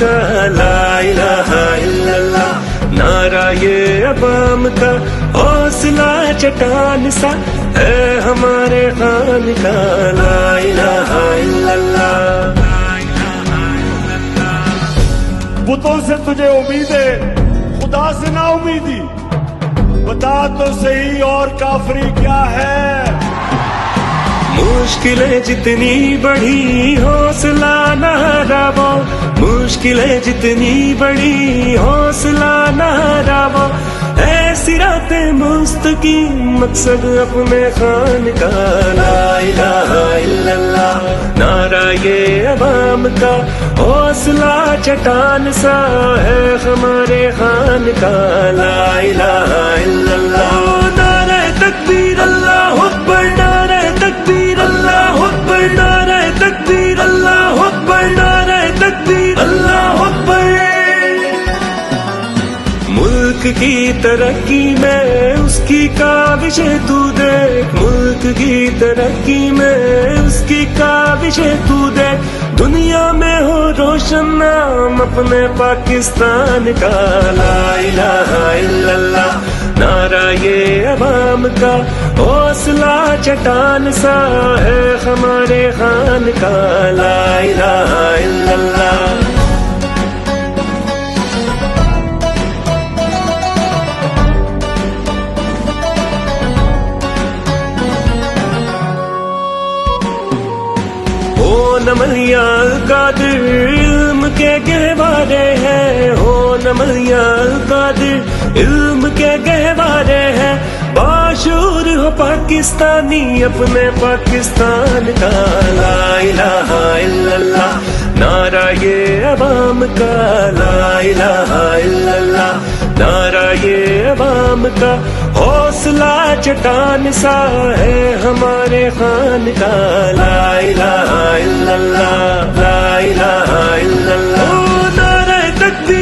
کا لا الہ الا اللہ، نعرہ یہ عوام کا حوصلہ چٹان سا ہے ہمارے خان کا لا الہ الا اللہ۔ بتوں سے تجھے امید ہے، خدا سے نا امیدی، بتا تو صحیح اور کافری کیا ہے؟ مشکلیں جتنی بڑھی حوصلہ نہ ہراو، مشکلیں جتنی بڑی حوصلہ نہ ہراو، اے صراط مستقیم مقصد اپنے خان کا لا الہ الا اللہ، نعرہ یہ عوام کا حوصلہ چٹان سا ہے ہمارے خان کا لا الہ الا اللہ۔ نعرہ تکبیر اللہ اکبر، نعرہ تکبیر اللہ اکبر، نعرہ تکبیر اللہ اکبر، نعرہ تکبیر اللہ اکبر۔ ملک کی ترقی میں اس کی کاوشیں تو دیکھ، ملک کی ترقی میں اس کی کاوشیں تو دیکھ، دنیا میں ہو روشن نام اپنے پاکستان کا لا الہ الا اللہ، نعرہ یہ عوام کا حوصلہ چٹان سا ہے ہمارے خان کا لا الہ الا اللہ۔ ہو نملیاں القادر علم کے گہوارے ہیں، ہو نملیاں القادر علم کے گہوارے ہیں، باشعور ہو پاکستانی اپنے پاکستان کا لا الہ الا اللہ، نعرہ یہ عوام کا لا الہ الا اللہ، نعرہ یہ عوام کا حوصلہ چٹان سا ہے ہمارے خان کا لا الہ الا اللہ، لا الہ الا اللہ۔ نعرہ تکبیر